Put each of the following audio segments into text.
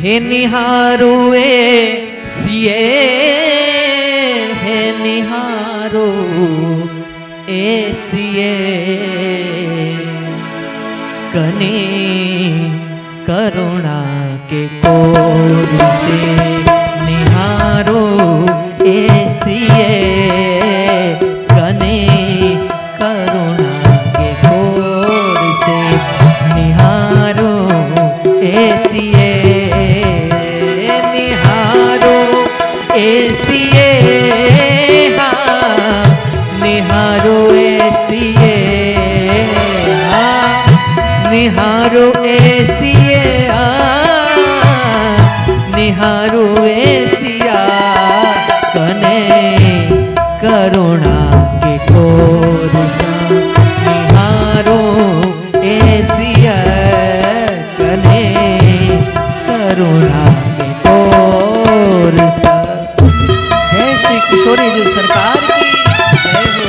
हे निहारो सिए हे निहारो सिए कने करुणा के कोर से निहारो सिए कने करुणा के कोर से निहारो सिए निहारो सिए हाँ निहारो सिए हाँ निहारो सिए निहारो सिया कने करुणा के कोर निहारो सिया कने करुणा के कोर। जय श्री किशोरी जी सरकार की जय हो।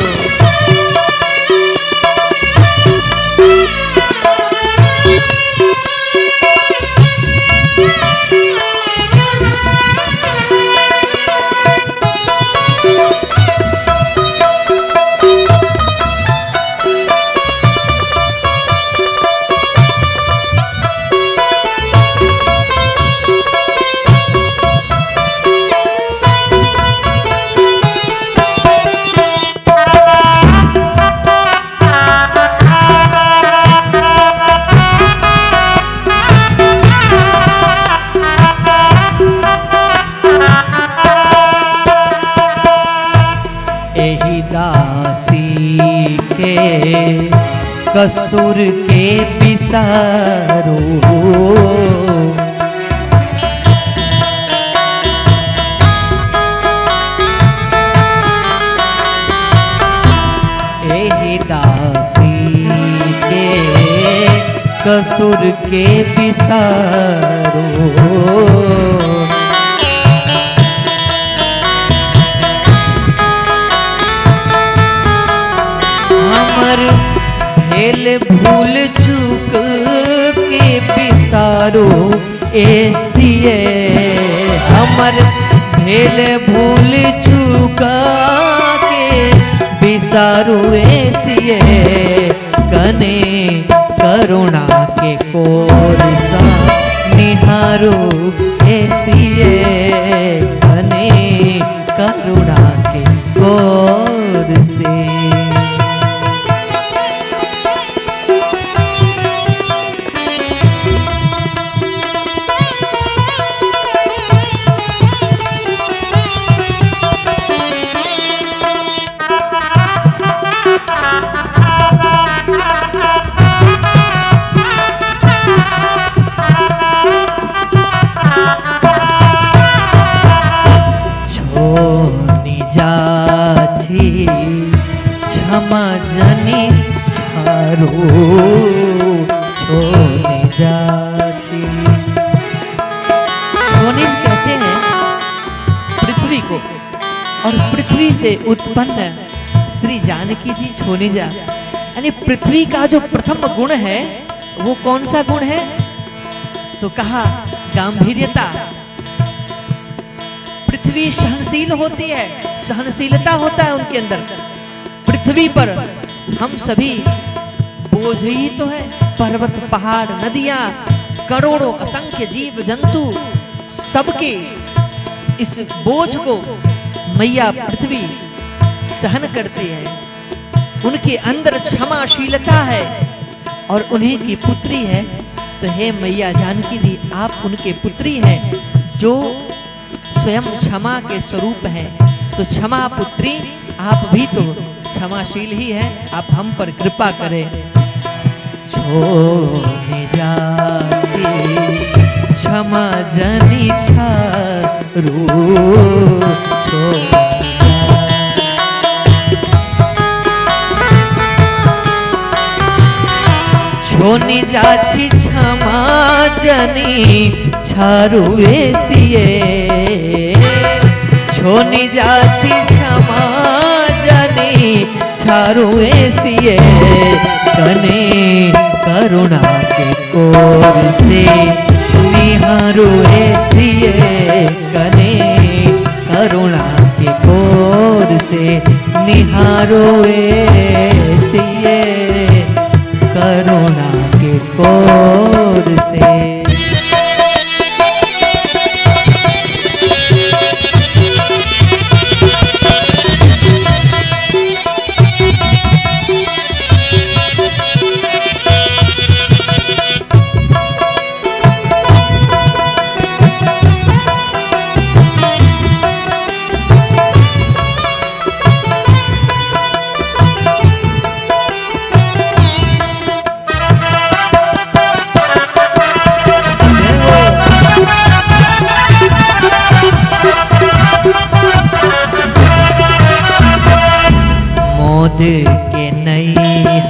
कसूर के पिसारो एहि दासी के कसूर के पिसारो हमर भेल भूल चूक के बिसारो सिए हमर भेल भूल चूक के बिसारो सिए कने करुणा के कोर सा निहारो सिए कने करुणा के कोर से। क्षमा जनी छारो छोने जाची। छोनिज कहते हैं पृथ्वी को और पृथ्वी से उत्पन्न श्री जानकी जी छोनिजा यानी पृथ्वी का जो प्रथम गुण है वो कौन सा गुण है तो कहा गांभीर्यता। पृथ्वी सहनशील होती है सहनशीलता होता है उनके अंदर। पृथ्वी पर हम सभी बोझ ही तो है पर्वत पहाड़ नदियां करोड़ों असंख्य जीव जंतु सबके इस बोझ को मैया पृथ्वी सहन करती है। उनके अंदर क्षमाशीलता है और उन्हीं की पुत्री है। तो हे मैया जानकी जी आप उनके पुत्री हैं जो स्वयं क्षमा के स्वरूप है। तो क्षमा पुत्री आप भी तो क्षमाशील ही है आप हम पर कृपा करें। छोड़े जाती क्षमा जनी छारू छोनी जाची क्षमा जनी छारू सिए छोनी जाची क्षमा जनी छारू सिए कने करुणा के कोर से निहारो ऐसिए कने करुणा के कोर से, निहारो ऐसिए करुणा के कोर से। के नई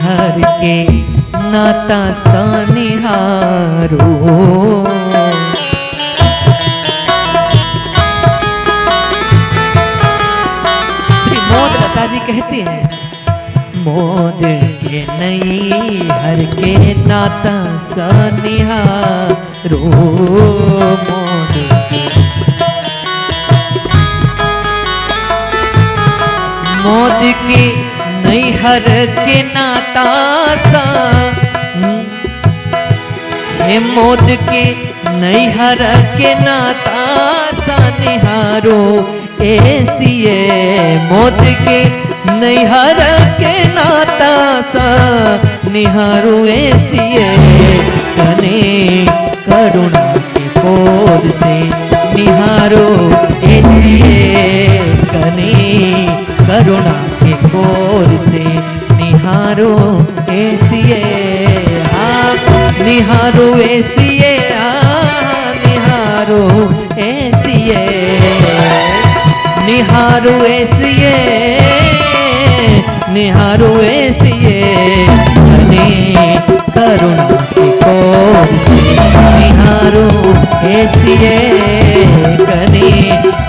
हर के नाता सनिहारो, श्री मोद लता जी कहते हैं, मोद के नई हर के नाता सनिहारो, मोद के मोद के नैहर के नाता सा, हे मोद के नैहर के नाता सा निहारो ऐसिए, मोद के नैहर के नाता सा निहारो ऐसिए कने करुणा के कोर से, निहारो ऐसिए कने करुणा के कोर से, निहारो ऐसिए हाँ, निहारो ऐसिए हाँ, निहारो ऐसिए, निहारो ऐसिए, निहारो ऐसिए कने करुणा के कोर से, निहारो ऐसिए कने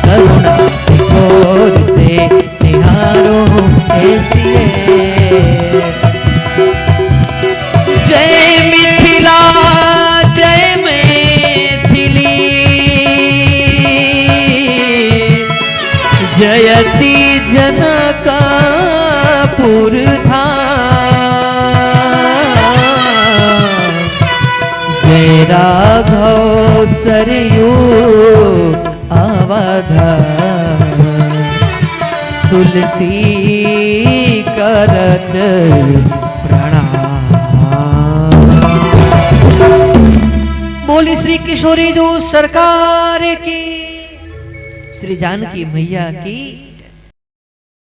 करुणा के कोर से, निहारो ऐसिए। जय मिथिला जय मैथिली, जयति जनकापुर धाम, जय राघव सरयू अवधा, तुलसी करत प्रणाम। बोली श्री किशोरी जो सरकार की, श्री जानकी मैया की।